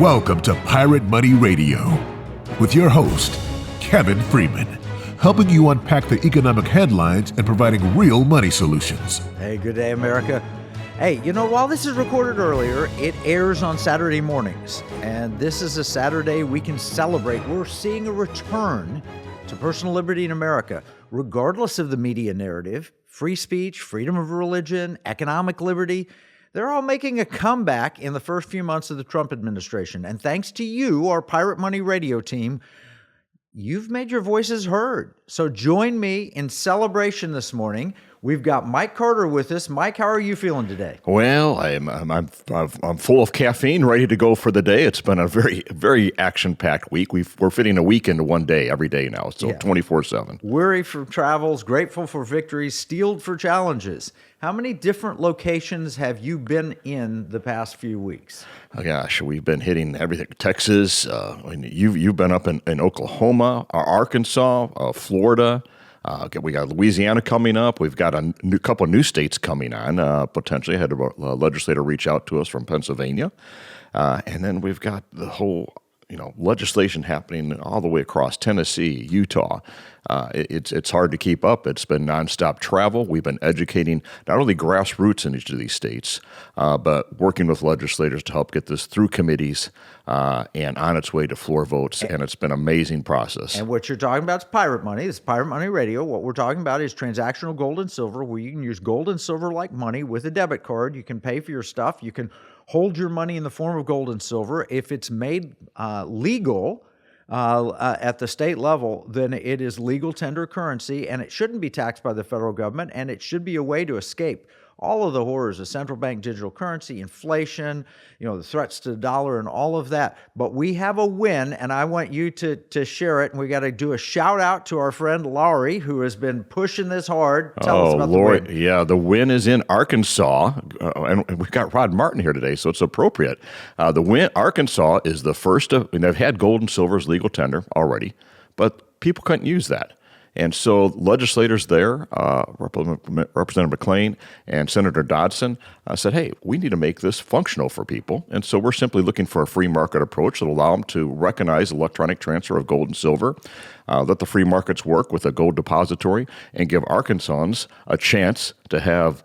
Welcome to Pirate Money Radio with your host, Kevin Freeman, helping you unpack the economic headlines and providing real money solutions. Hey, good day, America. Hey, while this is recorded earlier, it airs on Saturday mornings. And this is a Saturday we can celebrate. We're seeing a return to personal liberty in America, regardless of the media narrative. Free speech, freedom of religion, economic liberty, they're all making a comeback in the first few months of the Trump administration. And thanks to you, our Pirate Money Radio team, you've made your voices heard. So join me in celebration this morning. We've got Mike Carter with us. Mike, how are you feeling today? Well, I'm full of caffeine, ready to go for the day. It's been a very, very action-packed week. We're fitting a week into one day every day now, so 24/7. Weary for travels, grateful for victories, steeled for challenges. How many different locations have you been in the past few weeks? Oh, gosh, we've been hitting everything. Texas, you've been up in Oklahoma, Arkansas, Florida. We got Louisiana coming up. We've got a couple of new states coming on, potentially. I had a legislator reach out to us from Pennsylvania. And then we've got the whole, legislation happening all the way across Tennessee, Utah. It's hard to keep up. It's been nonstop travel. We've been educating not only grassroots in each of these states, but working with legislators to help get this through committees and on its way to floor votes. And it's been an amazing process. And what you're talking about is Pirate Money. This is Pirate Money Radio. What we're talking about is transactional gold and silver, where you can use gold and silver like money with a debit card. You can pay for your stuff. You can hold your money in the form of gold and silver. If it's made legal at the state level, then it is legal tender currency, and it shouldn't be taxed by the federal government, and it should be a way to escape all of the horrors of central bank digital currency, inflation, the threats to the dollar and all of that. But we have a win, and I want you to share it. And we got to do a shout out to our friend Laurie, who has been pushing this hard. Tell us about the win. Yeah, the win is in Arkansas, and we've got Rod Martin here today, so it's appropriate. The win, Arkansas is the first of, they've had gold and silver as legal tender already, but people couldn't use that. And so legislators there, Representative McClain and Senator Dodson, said, hey, we need to make this functional for people. And so we're simply looking for a free market approach that will allow them to recognize electronic transfer of gold and silver, let the free markets work with a gold depository, and give Arkansans a chance to have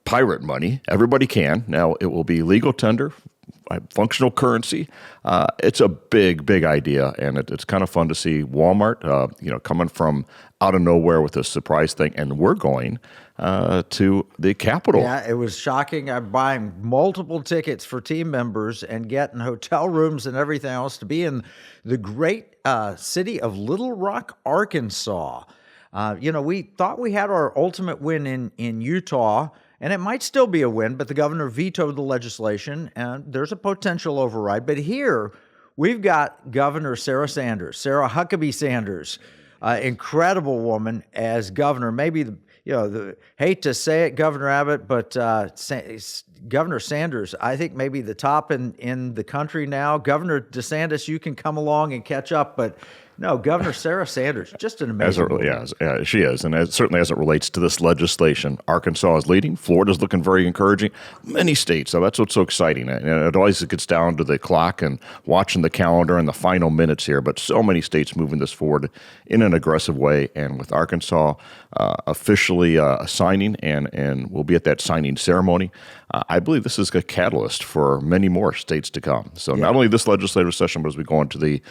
pirate money. Everybody can. Now, it will be legal tender, functional currency. It's a big idea, and it's kind of fun to see Walmart, coming from out of nowhere with this surprise thing, and we're going to the Capitol. Yeah, it was shocking. I'm buying multiple tickets for team members and getting hotel rooms and everything else to be in the great city of Little Rock, Arkansas. We thought we had our ultimate win in Utah, and it might still be a win, but the governor vetoed the legislation, and there's a potential override. But here, we've got Governor Sarah Huckabee Sanders, incredible woman as governor. Maybe hate to say it, Governor Abbott, but Governor Sanders, I think maybe the top in the country now. Governor DeSantis, you can come along and catch up, but no, Governor Sarah Sanders, just an amazing woman. Yeah, she is. And certainly as it relates to this legislation, Arkansas is leading. Florida's looking very encouraging. Many states, so that's what's so exciting. And it always gets down to the clock and watching the calendar and the final minutes here. But so many states moving this forward in an aggressive way. And with Arkansas officially signing, and we'll be at that signing ceremony, I believe this is a catalyst for many more states to come. So not only this legislative session, but as we go into the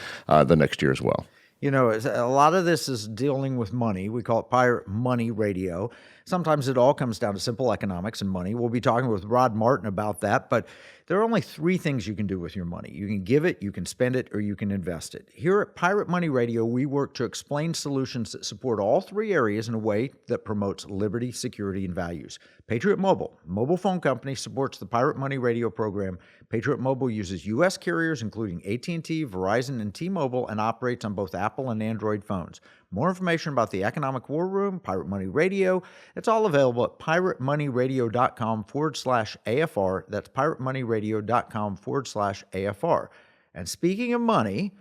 next year as well. A lot of this is dealing with money. We call it Pirate Money Radio. Sometimes it all comes down to simple economics and money. We'll be talking with Rod Martin about that, but there are only three things you can do with your money. You can give it, you can spend it, or you can invest it. Here at Pirate Money Radio, we work to explain solutions that support all three areas in a way that promotes liberty, security, and values. Patriot Mobile, mobile phone company, supports the Pirate Money Radio program. Patriot Mobile uses U.S. carriers, including AT&T, Verizon, and T-Mobile, and operates on both Apple and Android phones. More information about the Economic War Room, Pirate Money Radio, it's all available at piratemoneyradio.com/AFR. That's piratemoneyradio.com/AFR. And speaking of money,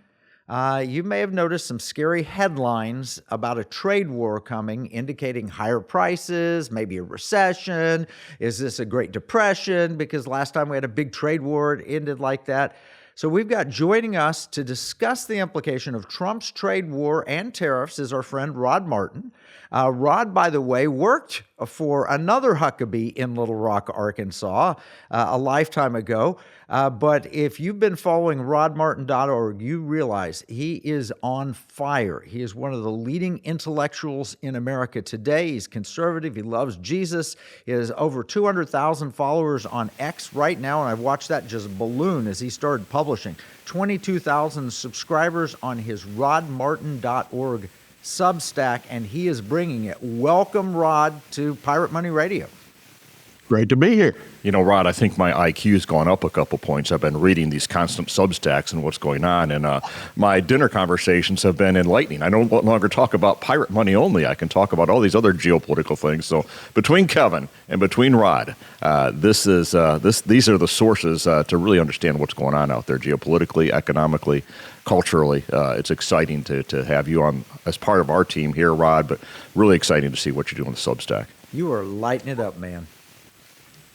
you may have noticed some scary headlines about a trade war coming, indicating higher prices, maybe a recession. Is this a Great Depression? Because last time we had a big trade war, it ended like that. So we've got joining us to discuss the implication of Trump's trade war and tariffs is our friend Rod Martin. Rod, by the way, worked for another Huckabee in Little Rock, Arkansas, a lifetime ago. But if you've been following rodmartin.org, you realize he is on fire. He is one of the leading intellectuals in America today. He's conservative. He loves Jesus. He has over 200,000 followers on X right now, and I've watched that just balloon as he started publishing. 22,000 subscribers on his rodmartin.org Substack, and he is bringing it. Welcome, Rod, to Pirate Money Radio. Great to be here. You know, Rod, I think my IQ's gone up a couple points. I've been reading these constant Substacks and what's going on, and my dinner conversations have been enlightening. I no longer talk about pirate money only. I can talk about all these other geopolitical things. So between Kevin and between Rod, these are the sources to really understand what's going on out there geopolitically, economically, culturally. It's exciting to have you on as part of our team here, Rod, but really exciting to see what you do on the Substack. You are lighting it up, man.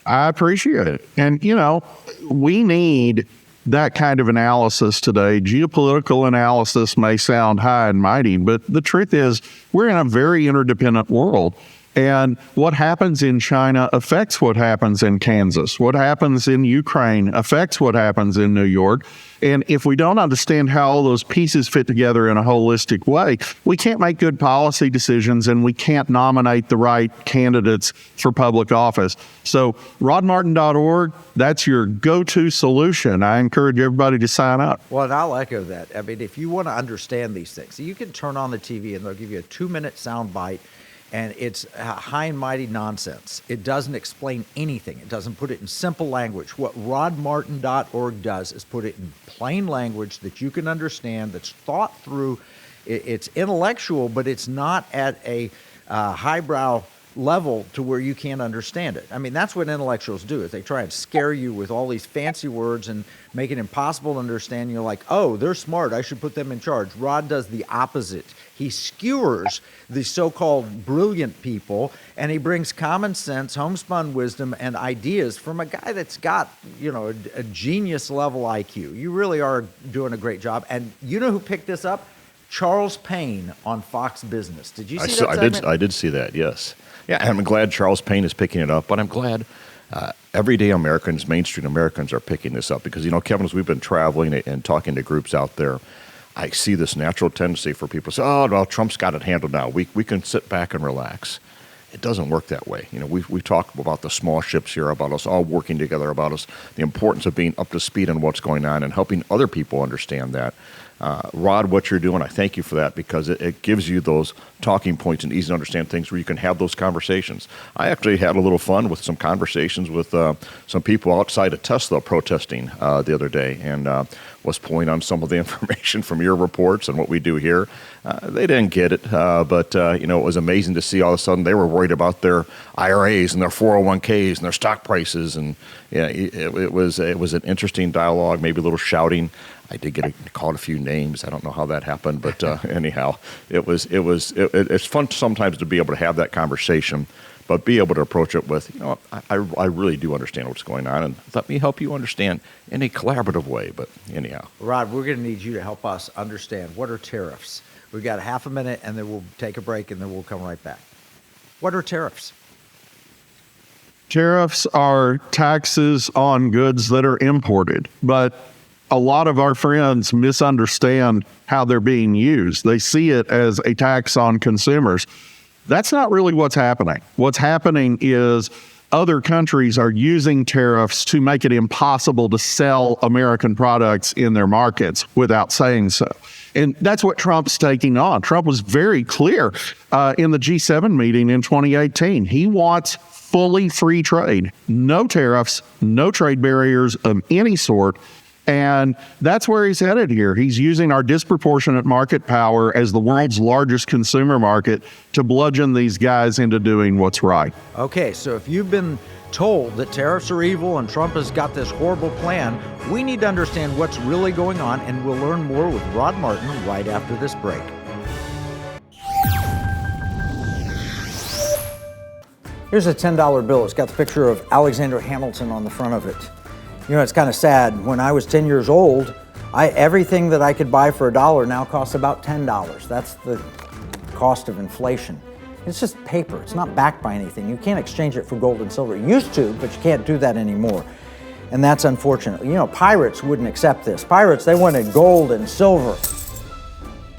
I appreciate it. And, you know, we need that kind of analysis today. Geopolitical analysis may sound high and mighty, but the truth is we're in a very interdependent world. And what happens in China affects what happens in Kansas. What happens in Ukraine affects what happens in New York. And if we don't understand how all those pieces fit together in a holistic way, we can't make good policy decisions and we can't nominate the right candidates for public office. So rodmartin.org, that's your go-to solution. I encourage everybody to sign up. Well, and I'll echo that. I mean, if you want to understand these things, you can turn on the TV and they'll give you a 2-minute sound bite. And it's high and mighty nonsense. It doesn't explain anything. It doesn't put it in simple language. What rodmartin.org does is put it in plain language that you can understand, that's thought through. It's intellectual, but it's not at a highbrow level to where you can't understand it. I mean, that's what intellectuals do, is they try and scare you with all these fancy words and make it impossible to understand. You're like, oh, they're smart, I should put them in charge. Rod does the opposite. He skewers the so-called brilliant people, and he brings common sense, homespun wisdom, and ideas from a guy that's got, you know, a genius level IQ. You really are doing a great job. And you know who picked this up? Charles Payne on Fox Business. Did you see that segment? I did see that, yes. Yeah, and I'm glad Charles Payne is picking it up, but I'm glad everyday Americans, Main Street Americans are picking this up because, you know, Kevin, as we've been traveling and talking to groups out there, I see this natural tendency for people to say, oh, well, Trump's got it handled now. We can sit back and relax. It doesn't work that way. You know, we talk about the small ships here, about us all working together, about us, the importance of being up to speed on what's going on and helping other people understand that. Rod, what you're doing, I thank you for that because it gives you those talking points and easy to understand things where you can have those conversations. I actually had a little fun with some conversations with some people outside of Tesla protesting the other day and was pulling on some of the information from your reports and what we do here. They didn't get it, but you know, it was amazing to see all of a sudden they were worried about their IRAs and their 401ks and their stock prices. And yeah, it was an interesting dialogue, maybe a little shouting. I did called a few names. I don't know how that happened, but anyhow, it's fun sometimes to be able to have that conversation, but be able to approach it with, you know, I really do understand what's going on, and let me help you understand in a collaborative way. But anyhow, Rod, we're going to need you to help us understand what are tariffs. We've got a half a minute, and then we'll take a break, and then we'll come right back. What are tariffs? Tariffs are taxes on goods that are imported, but a lot of our friends misunderstand how they're being used. They see it as a tax on consumers. That's not really what's happening. What's happening is other countries are using tariffs to make it impossible to sell American products in their markets without saying so. And that's what Trump's taking on. Trump was very clear in the G7 meeting in 2018. He wants fully free trade, no tariffs, no trade barriers of any sort. And that's where he's headed here. He's using our disproportionate market power as the world's largest consumer market to bludgeon these guys into doing what's right. Okay, so if you've been told that tariffs are evil and Trump has got this horrible plan, we need to understand what's really going on, and we'll learn more with Rod Martin right after this break. Here's a $10 bill. It's got the picture of Alexander Hamilton on the front of it. You know, it's kind of sad. When I was 10 years old, everything that I could buy for $1 now costs about $10. That's the cost of inflation. It's just paper. It's not backed by anything. You can't exchange it for gold and silver. You used to, but you can't do that anymore. And that's unfortunate. You know, pirates wouldn't accept this. Pirates, they wanted gold and silver.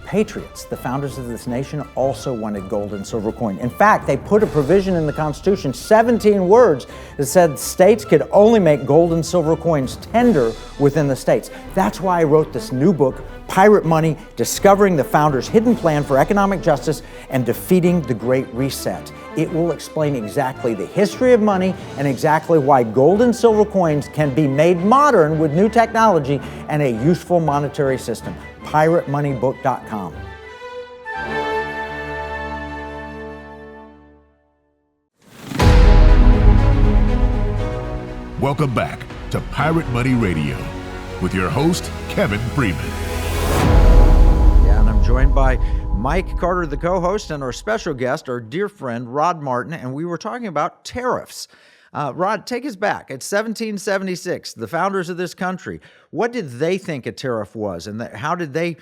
Patriots, the founders of this nation, also wanted gold and silver coin. In fact, they put a provision in the Constitution, 17 words, that said states could only make gold and silver coins tender within the states. That's why I wrote this new book, Pirate Money, Discovering the Founders' Hidden Plan for Economic Justice and Defeating the Great Reset. It will explain exactly the history of money and exactly why gold and silver coins can be made modern with new technology and a useful monetary system. PirateMoneyBook.com. Welcome back to Pirate Money Radio with your host, Kevin Freeman. Yeah, and I'm joined by Mike Carter, the co-host, and our special guest, our dear friend, Rod Martin, and we were talking about tariffs. Rod, take us back. It's 1776, the founders of this country. What did they think a tariff was, and how did they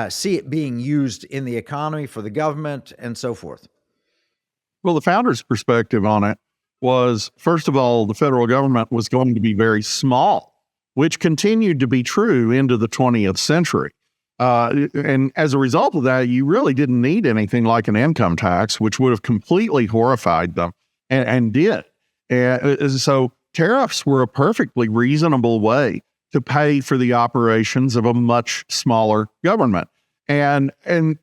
see it being used in the economy, for the government, and so forth? Well, the founders' perspective on it was, first of all, the federal government was going to be very small, which continued to be true into the 20th century. And as a result of that, you really didn't need anything like an income tax, which would have completely horrified them, and did. And so tariffs were a perfectly reasonable way to pay for the operations of a much smaller government. And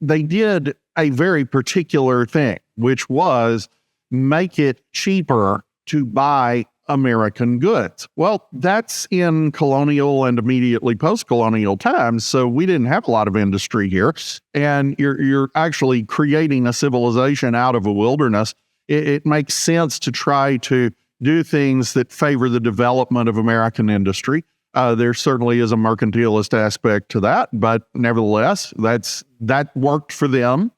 they did a very particular thing, which was make it cheaper to buy American goods. Well, that's in colonial and immediately post-colonial times, so we didn't have a lot of industry here. And you're actually creating a civilization out of a wilderness. It makes sense to try to do things that favor the development of American industry. There certainly is a mercantilist aspect to that, but nevertheless, that worked for them.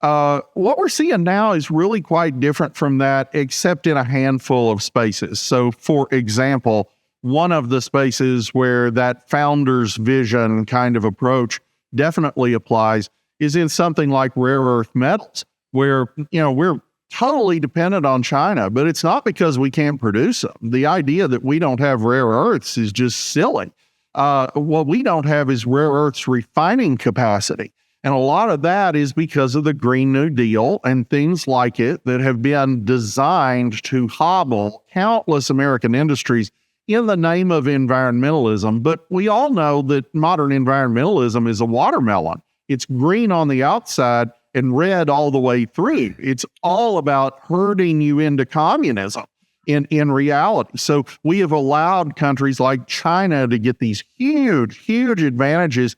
What we're seeing now is really quite different from that, except in a handful of spaces. So, for example, one of the spaces where that founder's vision kind of approach definitely applies is in something like rare earth metals, where, we're totally dependent on China, but it's not because we can't produce them. The idea that we don't have rare earths is just silly. What we don't have is rare earths refining capacity. And a lot of that is because of the Green New Deal and things like it that have been designed to hobble countless American industries in the name of environmentalism. But we all know that modern environmentalism is a watermelon. It's green on the outside and red all the way through. It's all about herding you into communism in reality. So we have allowed countries like China to get these huge advantages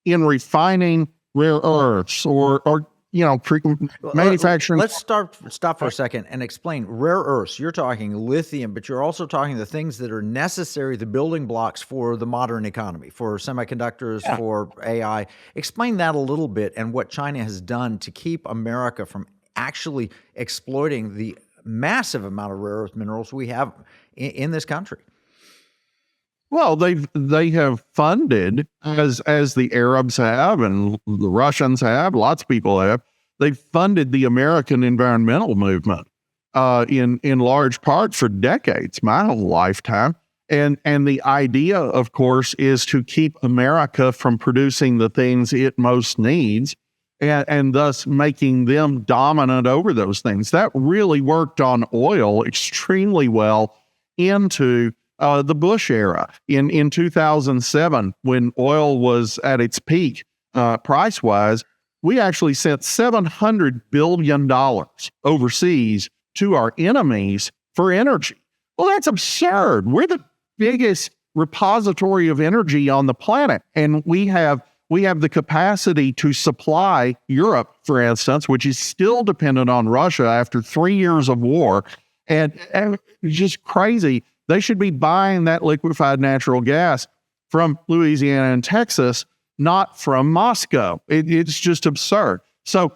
in refining rare earths or manufacturing. Let's stop for a second and explain rare earths. You're talking lithium, but you're also talking the things that are necessary, the building blocks for the modern economy, for semiconductors, for AI. Explain that a little bit and what China has done to keep America from actually exploiting the massive amount of rare earth minerals we have in this country. Well, they have funded, as the Arabs have and the Russians have, lots of people have, they've funded the American environmental movement in large part for decades, my whole lifetime. And the idea, of course, is to keep America from producing the things it most needs and thus making them dominant over those things. That really worked on oil extremely well into the Bush era. In 2007, when oil was at its peak price-wise, we actually sent $700 billion overseas to our enemies for energy. Well, that's absurd. We're the biggest repository of energy on the planet, and we have the capacity to supply Europe, for instance, which is still dependent on Russia after 3 years of war, and it's just crazy. They should be buying that liquefied natural gas from Louisiana and Texas, not from Moscow. It's just absurd. So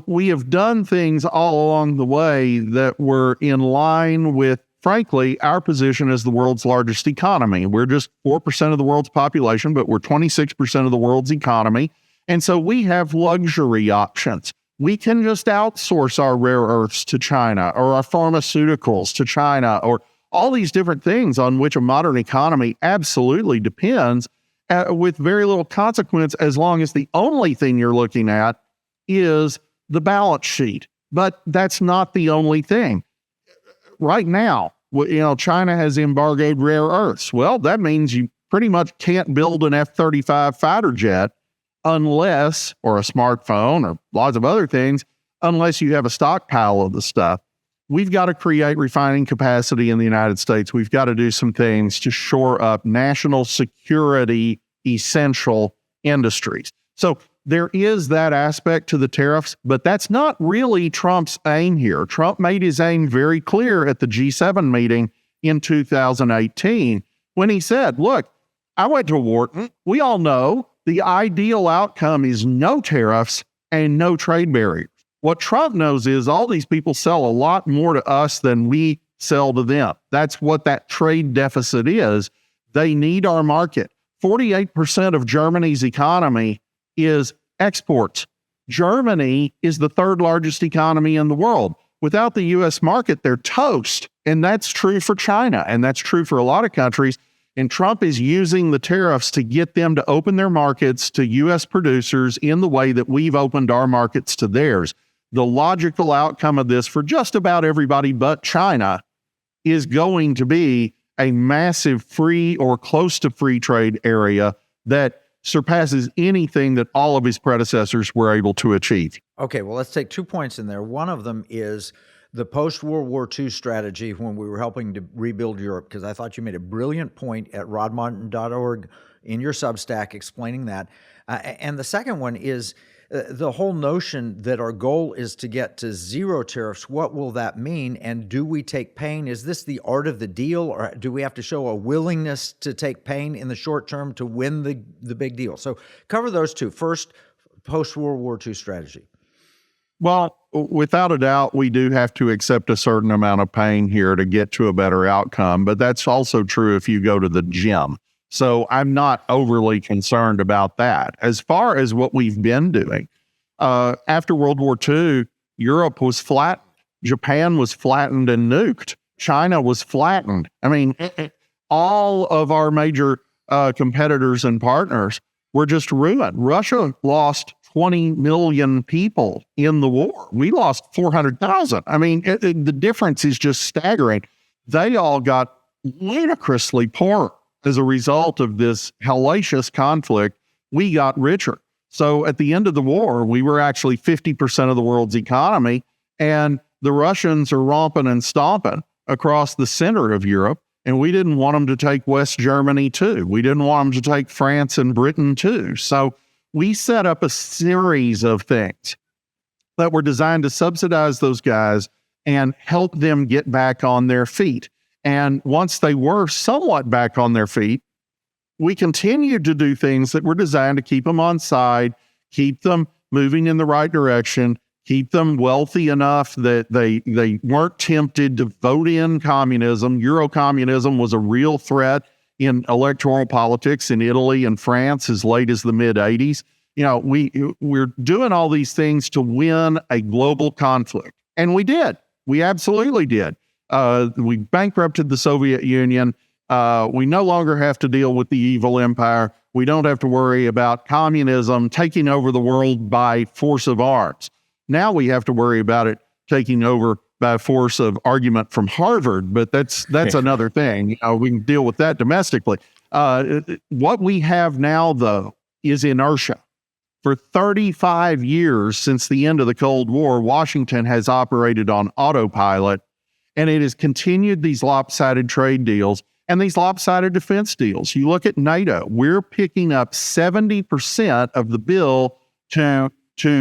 we have done things all along the way that were in line with frankly, our position as the world's largest economy. We're just 4% of the world's population, but we're 26% of the world's economy. And so we have luxury options. We can just outsource our rare earths to China, or our pharmaceuticals to China, or all these different things on which a modern economy absolutely depends, with very little consequence, as long as the only thing you're looking at is the balance sheet. But that's not the only thing. Right now, China has embargoed rare earths. Well, that means you pretty much can't build an F-35 fighter jet unless, or a smartphone, or lots of other things, unless you have a stockpile of the stuff. We've got to create refining capacity in the United States. We've got to do some things to shore up national security essential industries. So there is that aspect to the tariffs, but that's not really Trump's aim here. Trump made his aim very clear at the G7 meeting in 2018 when he said, look, I went to Wharton. We all know the ideal outcome is no tariffs and no trade barriers. What Trump knows is all these people sell a lot more to us than we sell to them. That's what that trade deficit is. They need our market. 48% of Germany's economy is exports. Germany is the third largest economy in the world. Without the U.S. market, they're toast. And that's true for China. And that's true for a lot of countries. And Trump is using the tariffs to get them to open their markets to U.S. producers in the way that we've opened our markets to theirs. The logical outcome of this for just about everybody but China is going to be a massive free or close to free trade area that surpasses anything that all of his predecessors were able to achieve. Okay, well, let's take 2 points in there. One of them is the post-World War II strategy when we were helping to rebuild Europe, because I thought you made a brilliant point at rodmartin.org in your Substack explaining that. And the second one is the whole notion that our goal is to get to zero tariffs. What will that mean? And do we take pain? Is this the art of the deal, or do we have to show a willingness to take pain in the short term to win the big deal? So cover those two. First, post-World War II strategy. Well, without a doubt, we do have to accept a certain amount of pain here to get to a better outcome, but that's also true if you go to the gym. So I'm not overly concerned about that. As far as what we've been doing, after World War II, Europe was flattened. Japan was flattened and nuked. China was flattened. I mean, all of our major competitors and partners were just ruined. Russia lost 20 million people in the war. We lost 400,000. I mean, the difference is just staggering. They all got ludicrously poor as a result of this hellacious conflict. We got richer. So at the end of the war, we were actually 50% of the world's economy, and the Russians are romping and stomping across the center of Europe, and we didn't want them to take West Germany too. We didn't want them to take France and Britain too. So we set up a series of things that were designed to subsidize those guys and help them get back on their feet. And once they were somewhat back on their feet, we continued to do things that were designed to keep them on side, keep them moving in the right direction, keep them wealthy enough that they weren't tempted to vote in communism. Eurocommunism was a real threat in electoral politics in Italy and France as late as the mid-'80s. You know, we're doing all these things to win a global conflict. And we did. We absolutely did. We bankrupted the Soviet Union. We no longer have to deal with the evil empire. We don't have to worry about communism taking over the world by force of arms. Now we have to worry about it taking over by force of argument from Harvard, but that's another thing. We can deal with that domestically. What we have now, though, is inertia. For 35 years since the end of the Cold War, Washington has operated on autopilot, and it has continued these lopsided trade deals and these lopsided defense deals. You look at NATO, we're picking up 70% of the bill to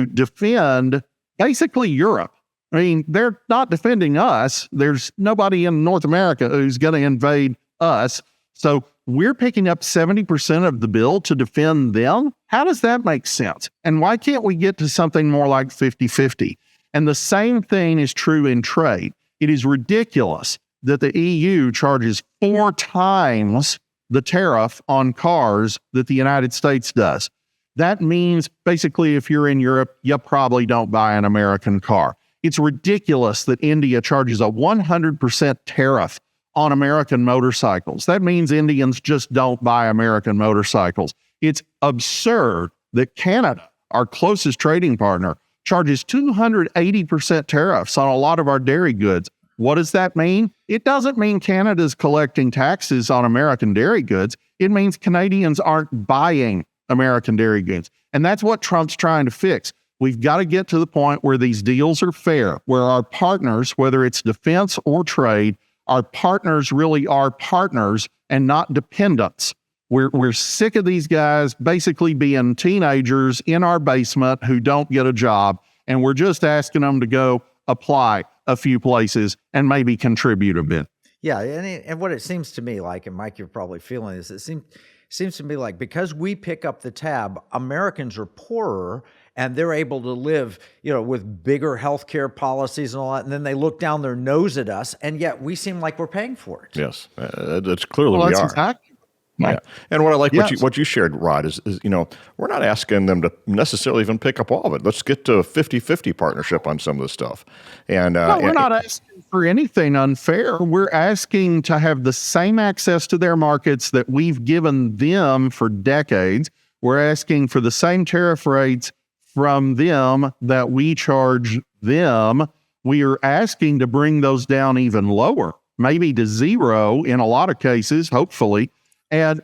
defend basically Europe. I mean, they're not defending us. There's nobody in North America who's going to invade us. So we're picking up 70% of the bill to defend them. How does that make sense? And why can't we get to something more like 50-50? And the same thing is true in trade. It is ridiculous that the EU charges 4 times the tariff on cars that the United States does. That means basically if you're in Europe, you probably don't buy an American car. It's ridiculous that India charges a 100% tariff on American motorcycles. That means Indians just don't buy American motorcycles. It's absurd that Canada, our closest trading partner, charges 280% tariffs on a lot of our dairy goods. What does that mean? It doesn't mean Canada's collecting taxes on American dairy goods. It means Canadians aren't buying American dairy goods. And that's what Trump's trying to fix. We've got to get to the point where these deals are fair, where our partners, whether it's defense or trade, our partners really are partners and not dependents. We're sick of these guys basically being teenagers in our basement who don't get a job, and we're just asking them to go apply a few places and maybe contribute a bit. Yeah, and what it seems to me like, and Mike, you're probably feeling this, it seems to me like because we pick up the tab, Americans are poorer and they're able to live, with bigger healthcare policies and all that, and then they look down their nose at us, and yet we seem like we're paying for it. Yes, that's clearly we are. Exactly. Yeah. And what I like what you shared, Rod, is we're not asking them to necessarily even pick up all of it. Let's get to a 50-50 partnership on some of this stuff. And we're not asking for anything unfair. We're asking to have the same access to their markets that we've given them for decades. We're asking for the same tariff rates from them that we charge them. We are asking to bring those down even lower, maybe to zero in a lot of cases, hopefully. And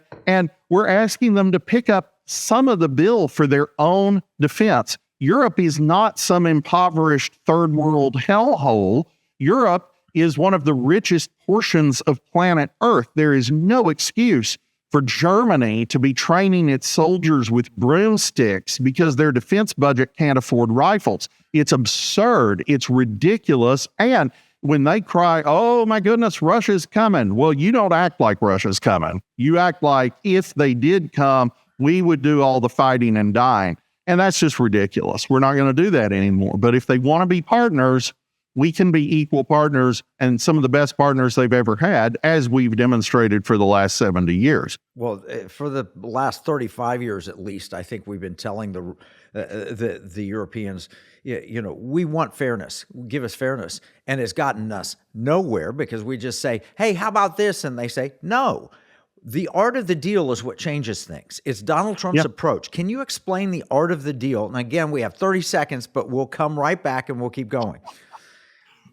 we're asking them to pick up some of the bill for their own defense. Europe is not some impoverished third world hellhole. Europe is one of the richest portions of planet Earth. There is no excuse for Germany to be training its soldiers with broomsticks because their defense budget can't afford rifles. It's absurd. It's ridiculous. And when they cry, oh my goodness, Russia's coming. Well, you don't act like Russia's coming. You act like if they did come, we would do all the fighting and dying. And that's just ridiculous. We're not going to do that anymore. But if they want to be partners, we can be equal partners and some of the best partners they've ever had, as we've demonstrated for the last 70 years. Well, for the last 35 years at least, I think we've been telling the Europeans, we want fairness. Give us fairness. And it's gotten us nowhere because we just say, hey, how about this? And they say, no. The art of the deal is what changes things. It's Donald Trump's approach. Can you explain the art of the deal? And again, we have 30 seconds, but we'll come right back and we'll keep going.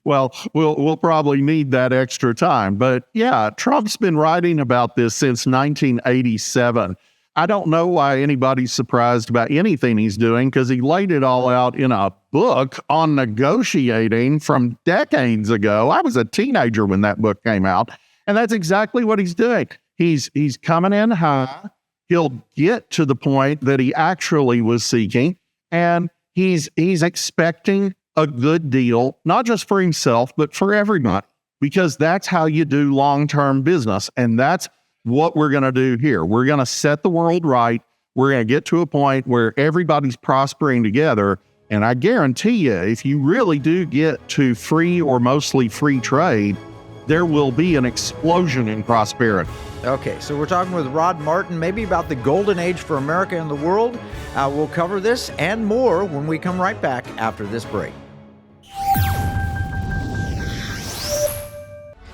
Well, we'll probably need that extra time. But yeah, Trump's been writing about this since 1987. I don't know why anybody's surprised about anything he's doing because he laid it all out in a book on negotiating from decades ago. I was a teenager when that book came out, and that's exactly what he's doing. He's coming in high. He'll get to the point that he actually was seeking, and he's expecting a good deal, not just for himself, but for everybody, because that's how you do long-term business. And that's what we're going to do here. We're going to set the world right. We're going to get to a point where everybody's prospering together. And I guarantee you, if you really do get to free or mostly free trade, there will be an explosion in prosperity. Okay, so we're talking with Rod Martin, maybe about the golden age for America and the world. We'll cover this and more when we come right back after this break.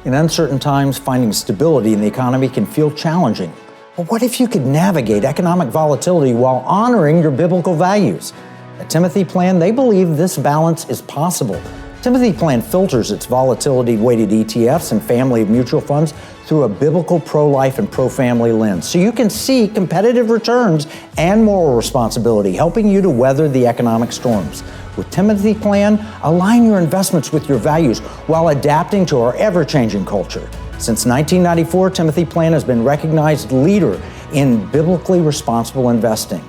In uncertain times, finding stability in the economy can feel challenging. But what if you could navigate economic volatility while honoring your biblical values? At Timothy Plan, they believe this balance is possible. Timothy Plan filters its volatility-weighted ETFs and family of mutual funds through a biblical pro-life and pro-family lens, so you can see competitive returns and moral responsibility, helping you to weather the economic storms. With Timothy Plan, align your investments with your values while adapting to our ever-changing culture. Since 1994, Timothy Plan has been recognized leader in biblically responsible investing.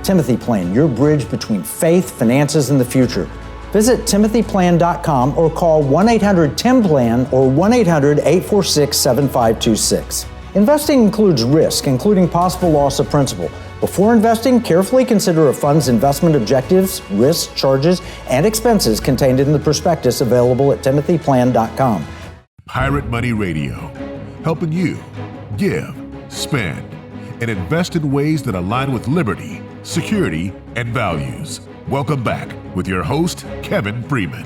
Timothy Plan, your bridge between faith, finances, and the future. Visit timothyplan.com or call 1-800-TIM-PLAN or 1-800-846-7526. Investing includes risk, including possible loss of principal. Before investing, carefully consider a fund's investment objectives, risks, charges, and expenses contained in the prospectus available at timothyplan.com. Pirate Money Radio, helping you give, spend, and invest in ways that align with liberty, security, and values. Welcome back with your host, Kevin Freeman.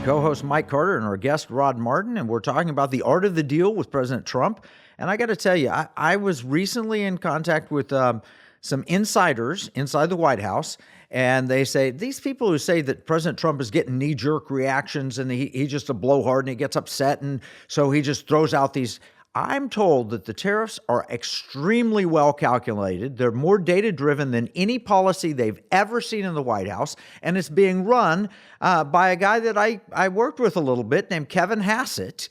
Co-host Mike Carter and our guest Rod Martin, and we're talking about the art of the deal with President Trump. And I got to tell you, I was recently in contact with some insiders inside the White House, and they say, these people who say that President Trump is getting knee-jerk reactions and he's just a blowhard and he gets upset and so he just throws out these. I'm told that the tariffs are extremely well calculated. They're more data-driven than any policy they've ever seen in the White House, and it's being run by a guy that I worked with a little bit named Kevin Hassett.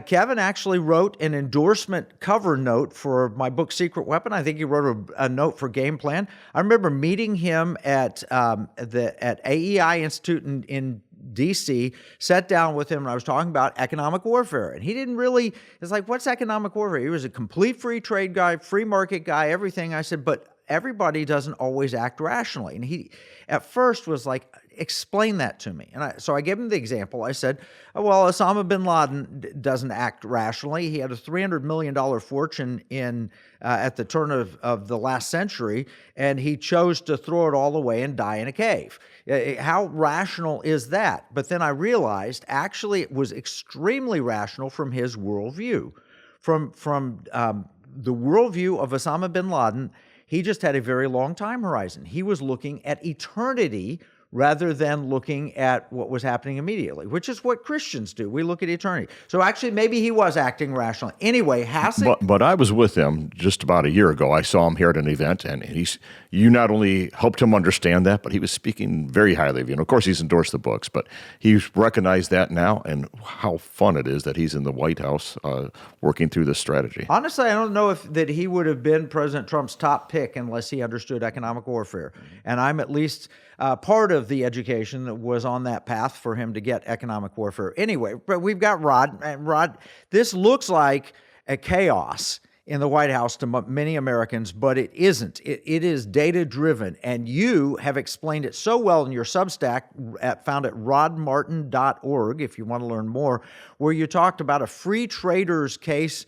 Kevin actually wrote an endorsement cover note for my book, Secret Weapon. I think he wrote a note for Game Plan. I remember meeting him at AEI Institute in D.C., sat down with him, and I was talking about economic warfare. And he didn't really, it's like, what's economic warfare? He was a complete free trade guy, free market guy, everything. I said, but everybody doesn't always act rationally. And he, at first, was like, explain that to me. And so I gave him the example. I said, well, Osama bin Laden doesn't act rationally. He had a $300 million fortune at the turn of the last century, and he chose to throw it all away and die in a cave. How rational is that? But then I realized, actually, it was extremely rational from his worldview. From the worldview of Osama bin Laden, he just had a very long time horizon. He was looking at eternity rather than looking at what was happening immediately, which is what Christians do. We look at eternity. So actually, maybe he was acting rationally. Anyway, Hassett... But I was with him just about a year ago. I saw him here at an event, and you not only helped him understand that, but he was speaking very highly of you. And of course, he's endorsed the books, but he's recognized that now, and how fun it is that he's in the White House working through this strategy. Honestly, I don't know that he would have been President Trump's top pick unless he understood economic warfare. And I'm at least... part of the education that was on that path for him to get economic warfare. Anyway, but we've got Rod. And Rod, this looks like a chaos in the White House to many Americans, but it isn't. It is data-driven, and you have explained it so well in your Substack, found at rodmartin.org, if you want to learn more, where you talked about a free trader's case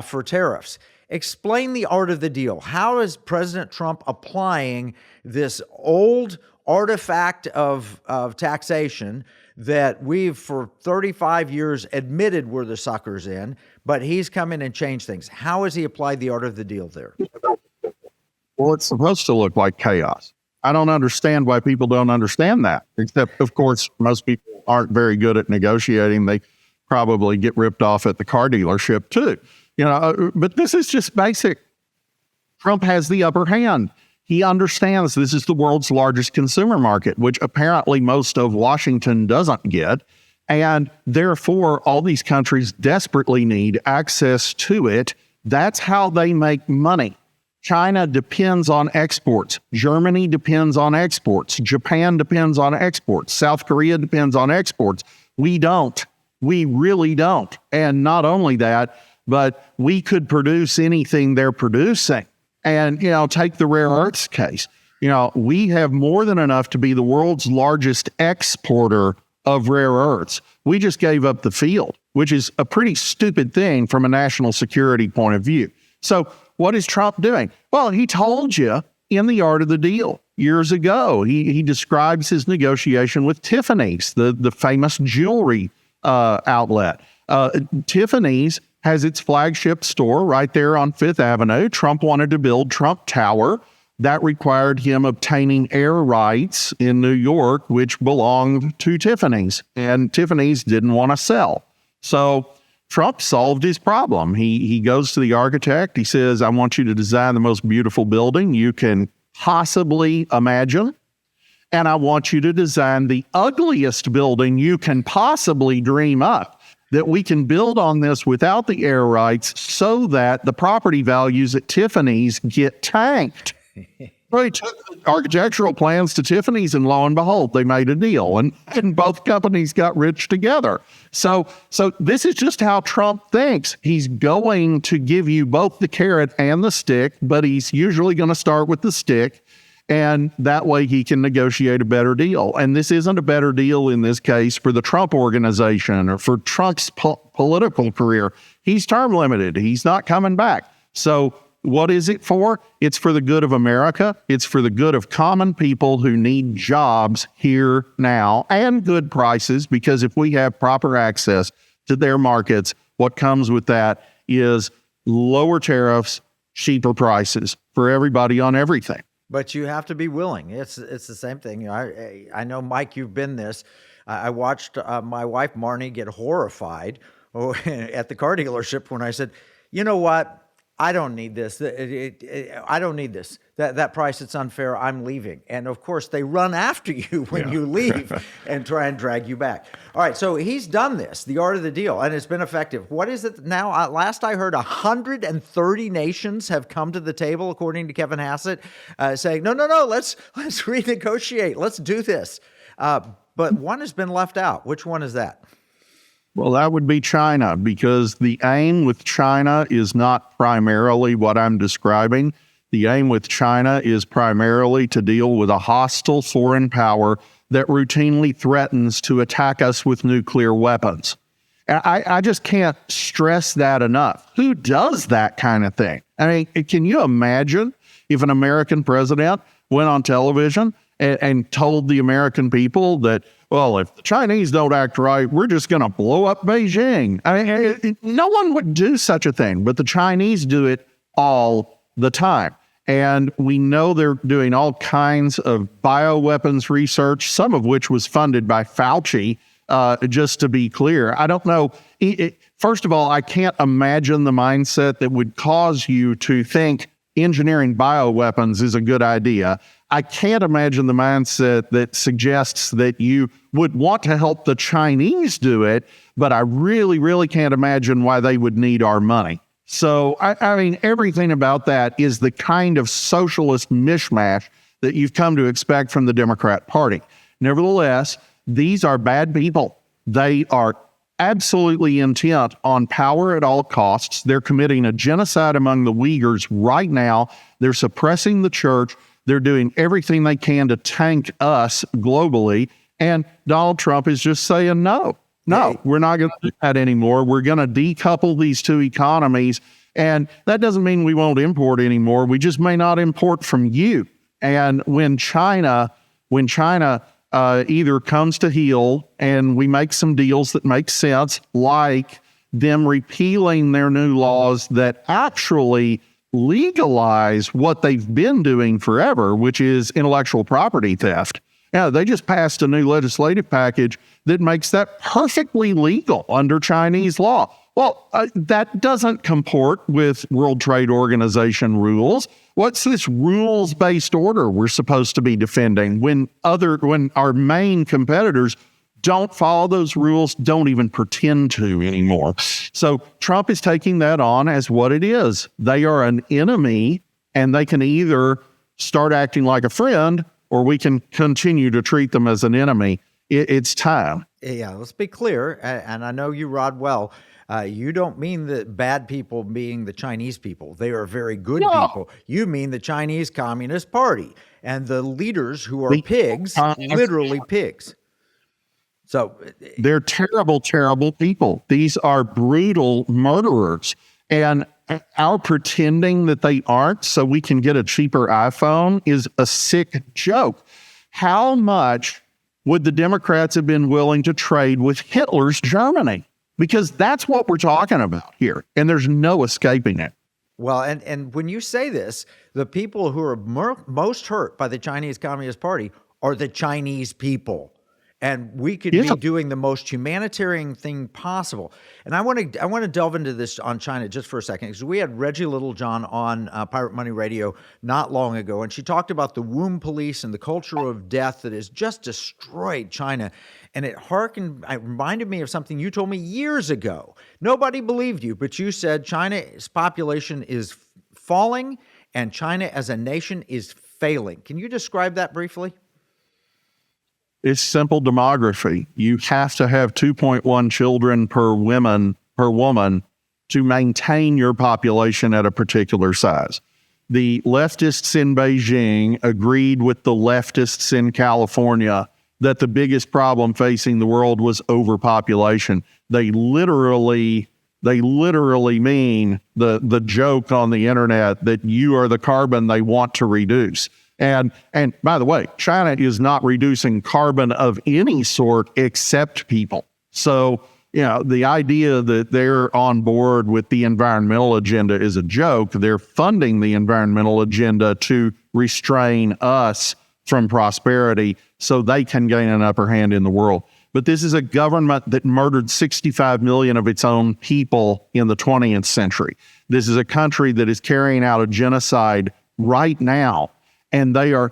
for tariffs. Explain the art of the deal. How is President Trump applying this old artifact of taxation that we've for 35 years admitted we're the suckers in, but he's come in and changed things? How has he applied the art of the deal there? Well, it's supposed to look like chaos. I don't understand why people don't understand that, except, of course, most people aren't very good at negotiating. They probably get ripped off at the car dealership, too. But this is just basic. Trump has the upper hand. He understands this is the world's largest consumer market, which apparently most of Washington doesn't get. And therefore, all these countries desperately need access to it. That's how they make money. China depends on exports. Germany depends on exports. Japan depends on exports. South Korea depends on exports. We don't. We really don't. And not only that, but we could produce anything they're producing. And, take the rare earths case. We have more than enough to be the world's largest exporter of rare earths. We just gave up the field, which is a pretty stupid thing from a national security point of view. So what is Trump doing? Well, he told you in the art of the deal years ago. He describes his negotiation with Tiffany's, the famous jewelry outlet. Tiffany's has its flagship store right there on Fifth Avenue. Trump wanted to build Trump Tower. That required him obtaining air rights in New York, which belonged to Tiffany's, and Tiffany's didn't want to sell. So Trump solved his problem. He goes to the architect. He says, I want you to design the most beautiful building you can possibly imagine, and I want you to design the ugliest building you can possibly dream up, that we can build on this without the air rights so that the property values at Tiffany's get tanked. So he took the architectural plans to Tiffany's, and lo and behold, they made a deal, and both companies got rich together. So this is just how Trump thinks. He's going to give you both the carrot and the stick, but he's usually going to start with the stick. And that way he can negotiate a better deal. And this isn't a better deal in this case for the Trump organization or for Trump's political career. He's term limited. He's not coming back. So what is it for? It's for the good of America. It's for the good of common people who need jobs here now and good prices, because if we have proper access to their markets, what comes with that is lower tariffs, cheaper prices for everybody on everything. But you have to be willing. It's the same thing. I know, Mike, you've been this. I watched my wife, Marnie, get horrified at the car dealership when I said, you know what? I don't need this. I don't need this. That price, it's unfair. I'm leaving. And of course, they run after you when you leave and try and drag you back. All right, so he's done this, the art of the deal, and it's been effective. What is it now? Last I heard, 130 nations have come to the table, according to Kevin Hassett, saying, no, let's renegotiate. Let's do this. But one has been left out. Which one is that? Well, that would be China, because the aim with China is not primarily what I'm describing. The aim with China is primarily to deal with a hostile foreign power that routinely threatens to attack us with nuclear weapons. I just can't stress that enough. Who does that kind of thing? I mean, can you imagine if an American president went on television and told the American people that, well, if the Chinese don't act right, we're just going to blow up Beijing? I mean, no one would do such a thing, but the Chinese do it all the time. And we know they're doing all kinds of bioweapons research, some of which was funded by Fauci, just to be clear. I don't know. First of all, I can't imagine the mindset that would cause you to think engineering bioweapons is a good idea. I can't imagine the mindset that suggests that you would want to help the Chinese do it, but I really, really can't imagine why they would need our money. So, I mean, everything about that is the kind of socialist mishmash that you've come to expect from the Democrat Party. Nevertheless, these are bad people. They are absolutely intent on power at all costs. They're committing a genocide among the Uyghurs right now. They're suppressing the church. They're doing everything they can to tank us globally. And Donald Trump is just saying, no, we're not going to do that anymore. We're going to decouple these two economies. And that doesn't mean we won't import anymore. We just may not import from you. And when China either comes to heel and we make some deals that make sense, like them repealing their new laws that actually legalize what they've been doing forever, which is intellectual property theft. Yeah, they just passed a new legislative package that makes that perfectly legal under Chinese law. Well, that doesn't comport with World Trade Organization rules. What's this rules-based order we're supposed to be defending when our main competitors don't follow those rules, don't even pretend to anymore? So Trump is taking that on as what it is. They are an enemy, and they can either start acting like a friend, or we can continue to treat them as an enemy. It's time. Yeah, let's be clear, and I know you, Rod, well. You don't mean the bad people being the Chinese people. They are very good people. You mean the Chinese Communist Party and the leaders who are pigs, literally pigs. So they're terrible, terrible people. These are brutal murderers. And our pretending that they aren't so we can get a cheaper iPhone is a sick joke. How much would the Democrats have been willing to trade with Hitler's Germany? Because that's what we're talking about here, and there's no escaping it. Well, and when you say this, the people who are most hurt by the Chinese Communist Party are the Chinese people. And we could be doing the most humanitarian thing possible. And I want to delve into this on China just for a second, because we had Reggie Littlejohn on Pirate Money Radio not long ago, and she talked about the womb police and the culture of death that has just destroyed China. And it reminded me of something you told me years ago. Nobody believed you, but you said China's population is falling and China as a nation is failing. Can you describe that briefly? It's simple demography. You have to have 2.1 children per woman to maintain your population at a particular size. the leftists in Beijing agreed with the leftists in California that the biggest problem facing the world was overpopulation. They literally mean the joke on the internet that you are the carbon they want to reduce. And by the way, China is not reducing carbon of any sort except people. So, the idea that they're on board with the environmental agenda is a joke. They're funding the environmental agenda to restrain us from prosperity so they can gain an upper hand in the world. But this is a government that murdered 65 million of its own people in the 20th century. This is a country that is carrying out a genocide right now. And their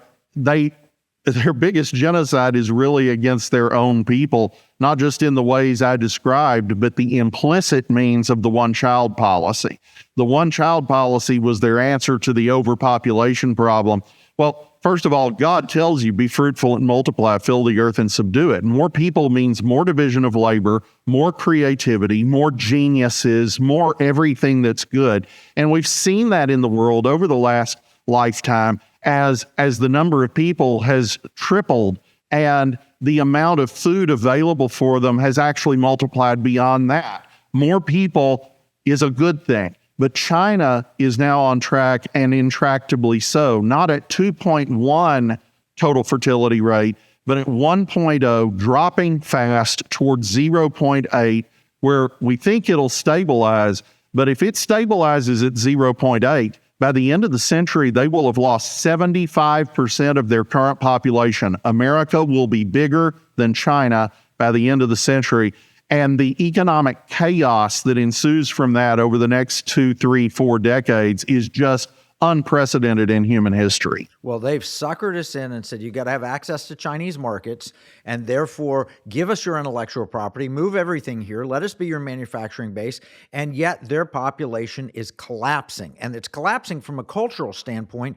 biggest genocide is really against their own people, not just in the ways I described, but the implicit means of the one-child policy. The one-child policy was their answer to the overpopulation problem. Well, first of all, God tells you, be fruitful and multiply, fill the earth and subdue it. More people means more division of labor, more creativity, more geniuses, more everything that's good. And we've seen that in the world over the last lifetime as the number of people has tripled and the amount of food available for them has actually multiplied beyond that. More people is a good thing. But China is now on track, and intractably so, not at 2.1 total fertility rate, but at 1.0, dropping fast towards 0.8, where we think it'll stabilize. But if it stabilizes at 0.8, by the end of the century, they will have lost 75% of their current population. America will be bigger than China by the end of the century. And the economic chaos that ensues from that over the next 2, 3, 4 decades is just unprecedented in human history. Well, they've suckered us in and said, you got to have access to Chinese markets, and therefore give us your intellectual property, move everything here, let us be your manufacturing base, and yet their population is collapsing. And it's collapsing from a cultural standpoint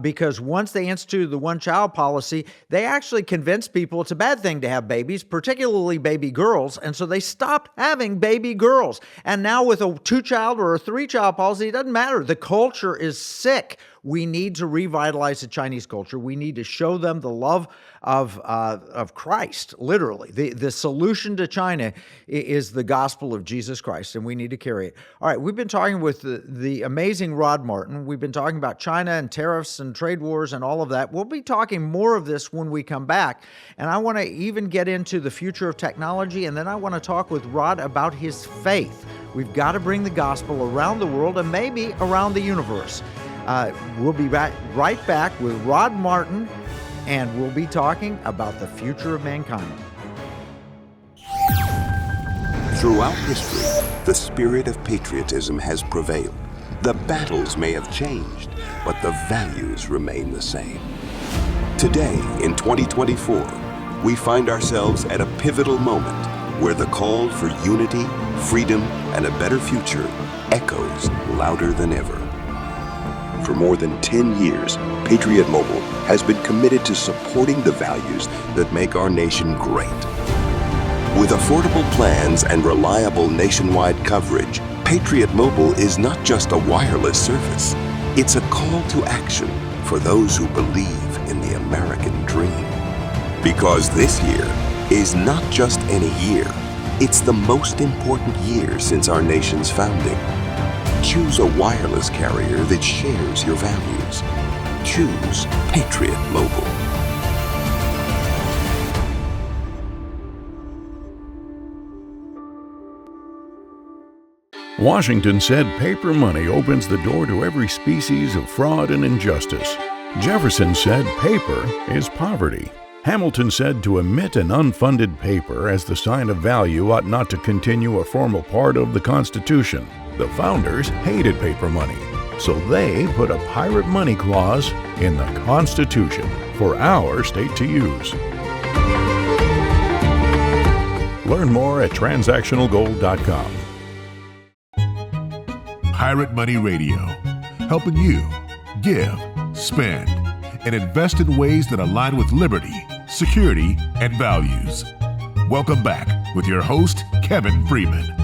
because once they instituted the one-child policy, they actually convinced people it's a bad thing to have babies, particularly baby girls, and so they stopped having baby girls. And now with a 2-child or a 3-child policy, it doesn't matter. The culture is sick. We need to revitalize the Chinese culture. We need to show them the love of Christ, literally. The solution to China is the gospel of Jesus Christ, and we need to carry it. All right, we've been talking with the amazing Rod Martin. We've been talking about China and tariffs and trade wars and all of that. We'll be talking more of this when we come back, and I want to even get into the future of technology, and then I want to talk with Rod about his faith. We've got to bring the gospel around the world and maybe around the universe. We'll be right back with Rod Martin, and we'll be talking about the future of mankind. Throughout history, the spirit of patriotism has prevailed. The battles may have changed, but the values remain the same. Today, in 2024, we find ourselves at a pivotal moment where the call for unity, freedom, and a better future echoes louder than ever. For more than 10 years, Patriot Mobile has been committed to supporting the values that make our nation great. With affordable plans and reliable nationwide coverage, Patriot Mobile is not just a wireless service. It's a call to action for those who believe in the American dream. Because this year is not just any year, it's the most important year since our nation's founding. Choose a wireless carrier that shares your values. Choose Patriot Mobile. Washington said paper money opens the door to every species of fraud and injustice. Jefferson said paper is poverty. Hamilton said to emit an unfunded paper as the sign of value ought not to continue a formal part of the Constitution. The founders hated paper money, so they put a pirate money clause in the Constitution for our state to use. Learn more at transactionalgold.com. Pirate Money Radio, helping you give, spend, and invest in ways that align with liberty, security, and values. Welcome back with your host, Kevin Freeman.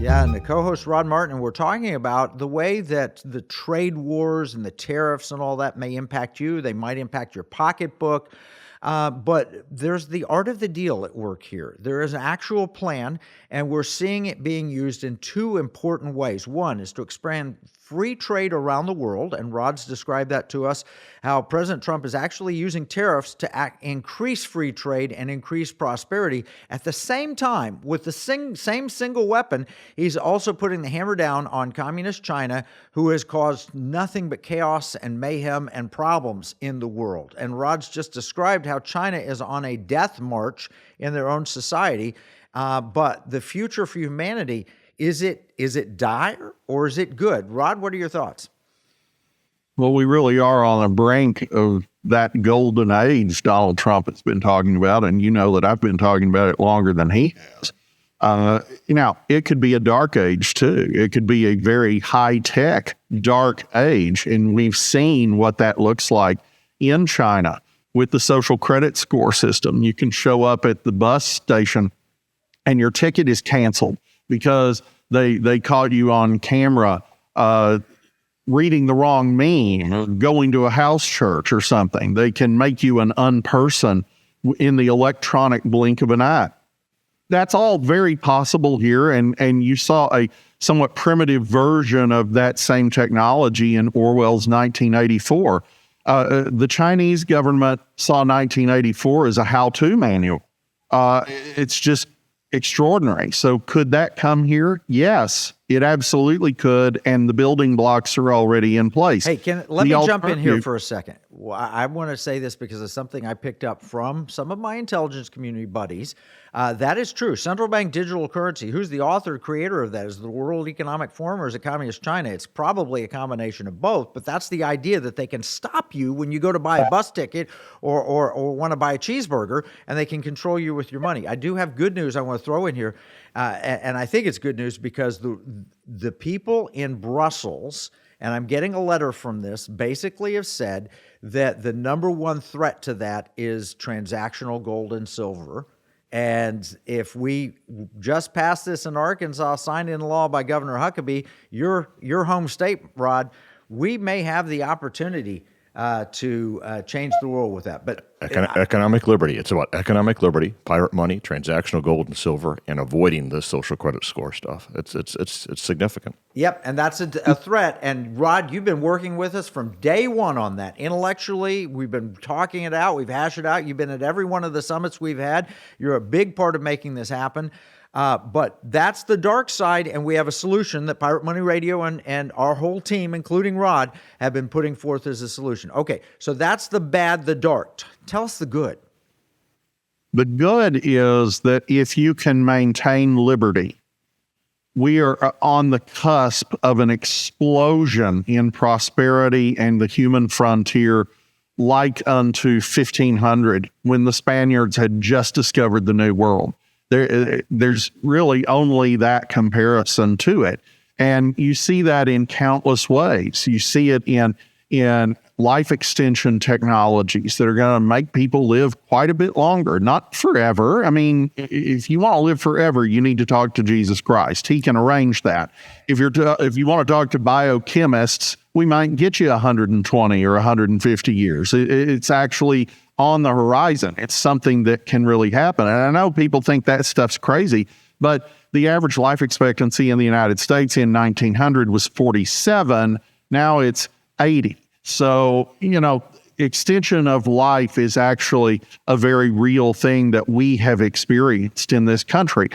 Yeah, and the co-host Rod Martin, and we're talking about the way that the trade wars and the tariffs and all that may impact you. They might impact your pocketbook. But there's the art of the deal at work here. There is an actual plan, and we're seeing it being used in two important ways. One is to expand free trade around the world, and Rod's described that to us, how President Trump is actually using tariffs to increase free trade and increase prosperity. At the same time, with the same single weapon, he's also putting the hammer down on communist China, who has caused nothing but chaos and mayhem and problems in the world. And Rod's just described how China is on a death march in their own society. But the future for humanity, is it dire or is it good? Rod, what are your thoughts? Well, we really are on the brink of that golden age Donald Trump has been talking about, and you know that I've been talking about it longer than he has. Now, it could be a dark age, too. It could be a very high-tech dark age, and we've seen what that looks like in China with the social credit score system. You can show up at the bus station, and your ticket is canceled because they caught you on camera reading the wrong meme or going to a house church or something. They can make you an unperson in the electronic blink of an eye. That's all very possible here, and you saw a somewhat primitive version of that same technology in Orwell's 1984. The Chinese government saw 1984 as a how-to manual. It's just extraordinary. So could that come here? Yes, it absolutely could, and the building blocks are already in place. Hey, let me jump in here for a second. Well, I want to say this because it's something I picked up from some of my intelligence community buddies. That is true. Central bank digital currency, who's the author, creator of that? Is it the World Economic Forum or is it Communist China? It's probably a combination of both, but that's the idea that they can stop you when you go to buy a bus ticket or want to buy a cheeseburger, and they can control you with your money. I do have good news I want to throw in here, and I think it's good news because the people in Brussels, and I'm getting a letter from this, basically have said that the number one threat to that is transactional gold and silver. And if we just pass this in Arkansas, signed into law by Governor Huckabee, your home state, Rod, we may have the opportunity to change the world with that. But economic liberty. It's about economic liberty, pirate money, transactional gold and silver, and avoiding the social credit score stuff. It's significant. Yep, and that's a threat. And Rod, you've been working with us from day one on that. Intellectually, we've been talking it out. We've hashed it out. You've been at every one of the summits we've had. You're a big part of making this happen. But that's the dark side, and we have a solution that Pirate Money Radio and our whole team, including Rod, have been putting forth as a solution. Okay, so that's the bad, the dark. Tell us the good. The good is that if you can maintain liberty, we are on the cusp of an explosion in prosperity and the human frontier like unto 1500 when the Spaniards had just discovered the New World. There's really only that comparison to it. And you see that in countless ways. You see it in life extension technologies that are going to make people live quite a bit longer, not forever. I mean, if you want to live forever, you need to talk to Jesus Christ. He can arrange that. If you want to talk to biochemists, we might get you 120 or 150 years. It's actually on the horizon. It's something that can really happen. And I know people think that stuff's crazy, but the average life expectancy in the United States in 1900 was 47. Now it's 80. So, extension of life is actually a very real thing that we have experienced in this country.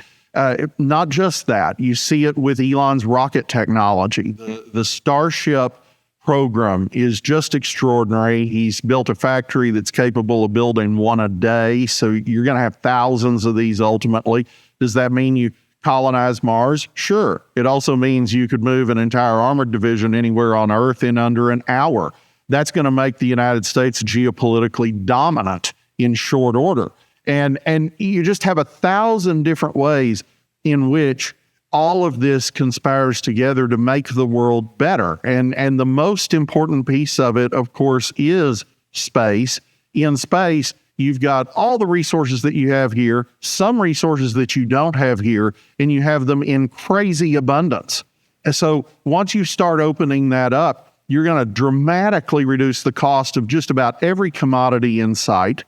Not just that. You see it with Elon's rocket technology. The Starship program is just extraordinary. He's built a factory that's capable of building one a day. So you're going to have thousands of these ultimately. Does that mean you colonize Mars? Sure. It also means you could move an entire armored division anywhere on Earth in under an hour. That's going to make the United States geopolitically dominant in short order. And you just have 1,000 different ways in which all of this conspires together to make the world better. And the most important piece of it, of course, is space. In space, You've got all the resources that you have here, some resources that you don't have here, and you have them in crazy abundance. And so once you start opening that up, you're going to dramatically reduce the cost of just about every commodity in sight.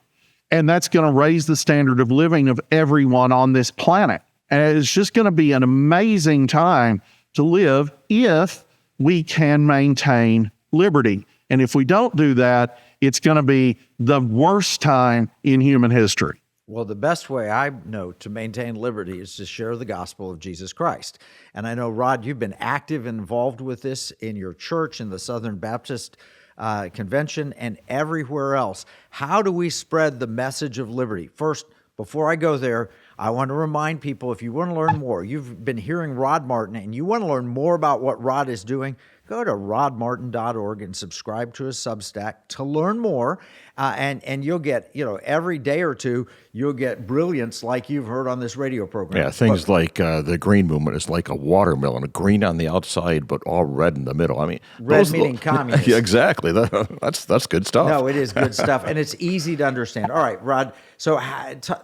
And that's going to raise the standard of living of everyone on this planet. And it's just going to be an amazing time to live if we can maintain liberty. And if we don't do that, it's going to be the worst time in human history. Well, the best way I know to maintain liberty is to share the gospel of Jesus Christ. And I know, Rod, you've been active and involved with this in your church, in the Southern Baptist Convention, and everywhere else. How do we spread the message of liberty? First, before I go there, I want to remind people, if you want to learn more, you've been hearing Rod Martin, and you want to learn more about what Rod is doing, go to rodmartin.org and subscribe to his Substack to learn more. And you'll get, every day or two, you'll get brilliance like you've heard on this radio program. Yeah, things like the green movement is like a watermelon, green on the outside, but all red in the middle. I mean, red meaning communist. Yeah, exactly. That's good stuff. No, it is good stuff, and it's easy to understand. All right, Rod, so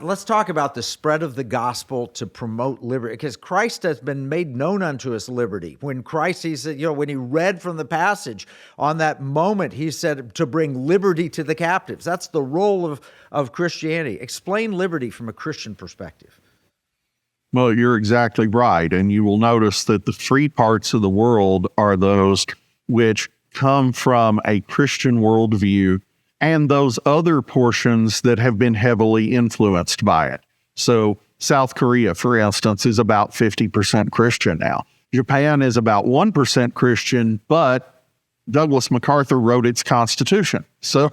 let's talk about the spread of the gospel to promote liberty, because Christ has been made known unto us liberty. When Christ, he said, when he read from the passage on that moment, he said to bring liberty to the captives. That's the role of Christianity. Explain liberty from a Christian perspective. Well, you're exactly right. And you will notice that the free parts of the world are those which come from a Christian worldview and those other portions that have been heavily influenced by it. So South Korea, for instance, is about 50% Christian now. Japan is about 1% Christian, but Douglas MacArthur wrote its constitution. So,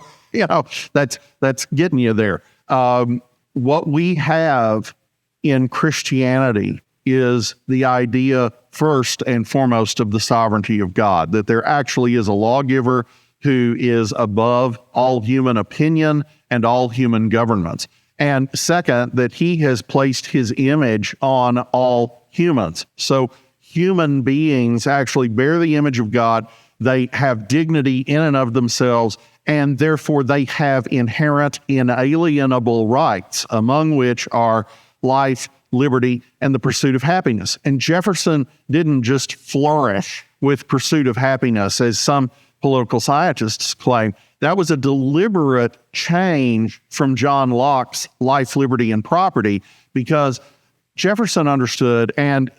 that's getting you there. What we have in Christianity is the idea, first and foremost, of the sovereignty of God, that there actually is a lawgiver who is above all human opinion and all human governments. And second, that he has placed his image on all humans. So human beings actually bear the image of God. They have dignity in and of themselves, and therefore they have inherent inalienable rights, among which are life, liberty, and the pursuit of happiness. And Jefferson didn't just flourish with pursuit of happiness, as some political scientists claim. That was a deliberate change from John Locke's life, liberty, and property, because Jefferson understood, and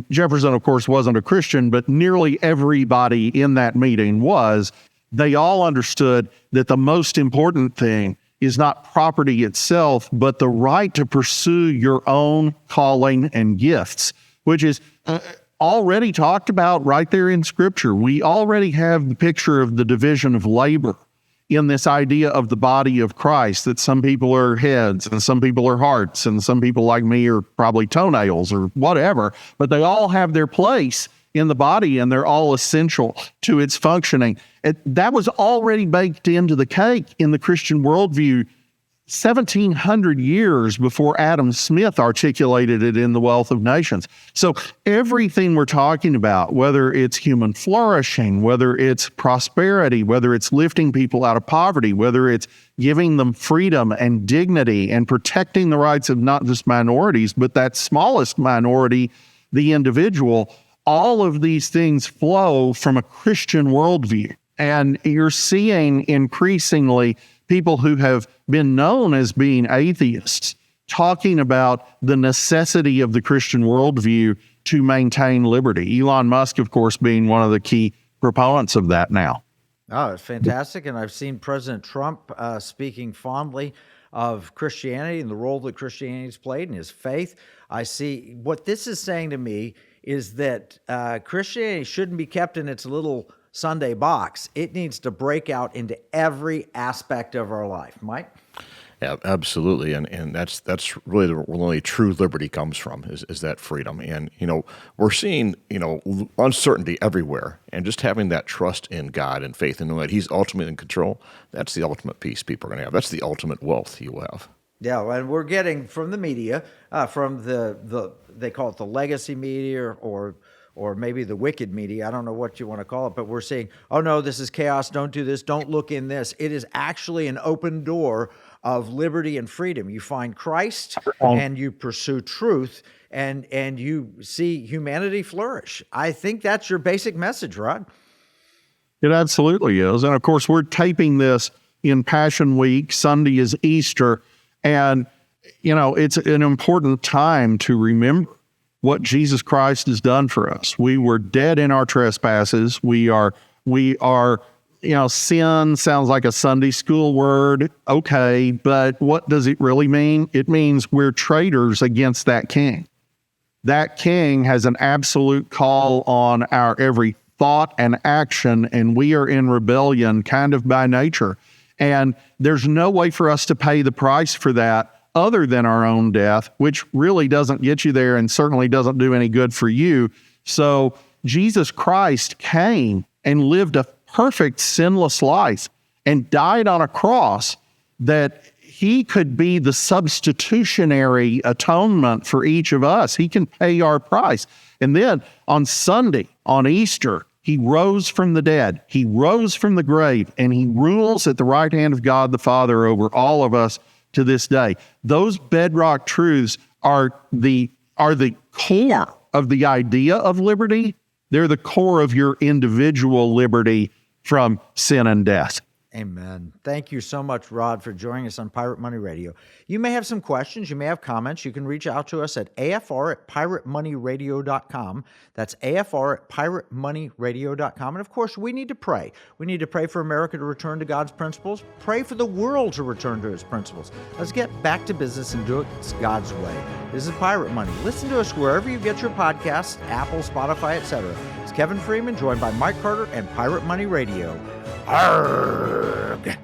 Jefferson, of course, wasn't a Christian, but nearly everybody in that meeting was. They all understood that the most important thing is not property itself, but the right to pursue your own calling and gifts, which is already talked about right there in Scripture. We already have the picture of the division of labor in this idea of the body of Christ, that some people are heads and some people are hearts and some people like me are probably toenails or whatever, but they all have their place in the body and they're all essential to its functioning. That was already baked into the cake in the Christian worldview 1,700 years before Adam Smith articulated it in The Wealth of Nations. So everything we're talking about, whether it's human flourishing, whether it's prosperity, whether it's lifting people out of poverty, whether it's giving them freedom and dignity and protecting the rights of not just minorities, but that smallest minority, the individual, all of these things flow from a Christian worldview. And you're seeing increasingly people who have been known as being atheists talking about the necessity of the Christian worldview to maintain liberty. Elon Musk, of course, being one of the key proponents of that now. Oh, it's fantastic. And I've seen President Trump speaking fondly of Christianity and the role that Christianity's played in his faith. I see what this is saying to me is that Christianity shouldn't be kept in its little Sunday box. It needs to break out into every aspect of our life. Mike? Yeah, absolutely. And that's really where only true liberty comes from, is that freedom. And, we're seeing, uncertainty everywhere. And just having that trust in God and faith and knowing that He's ultimately in control, that's the ultimate peace people are going to have. That's the ultimate wealth you will have. Yeah, and we're getting from the media, from they call it the legacy media or maybe the wicked media, I don't know what you want to call it, but we're saying, oh no, this is chaos, don't do this, don't look in this. It is actually an open door of liberty and freedom. You find Christ and you pursue truth, and you see humanity flourish. I think that's your basic message, Rod. It absolutely is. And of course, we're taping this in Passion Week. Sunday is Easter. And, it's an important time to remember what Jesus Christ has done for us. We were dead in our trespasses. We are, sin sounds like a Sunday school word. Okay, but what does it really mean? It means we're traitors against that king. That king has an absolute call on our every thought and action, and we are in rebellion kind of by nature. And there's no way for us to pay the price for that other than our own death, which really doesn't get you there and certainly doesn't do any good for you. So Jesus Christ came and lived a perfect, sinless life and died on a cross that he could be the substitutionary atonement for each of us. He can pay our price. And then on Sunday, on Easter, he rose from the dead. He rose from the grave, and he rules at the right hand of God the Father over all of us to this day. Those bedrock truths are the core of the idea of liberty. They're the core of your individual liberty from sin and death. Amen. Thank you so much, Rod, for joining us on Pirate Money Radio. You may have some questions. You may have comments. You can reach out to us at afr@piratemoneyradio.com. That's afr@piratemoneyradio.com. And of course, we need to pray. We need to pray for America to return to God's principles. Pray for the world to return to its principles. Let's get back to business and do it God's way. This is Pirate Money. Listen to us wherever you get your podcasts, Apple, Spotify, etc. It's Kevin Freeman, joined by Mike Carter and Pirate Money Radio. Arrgh.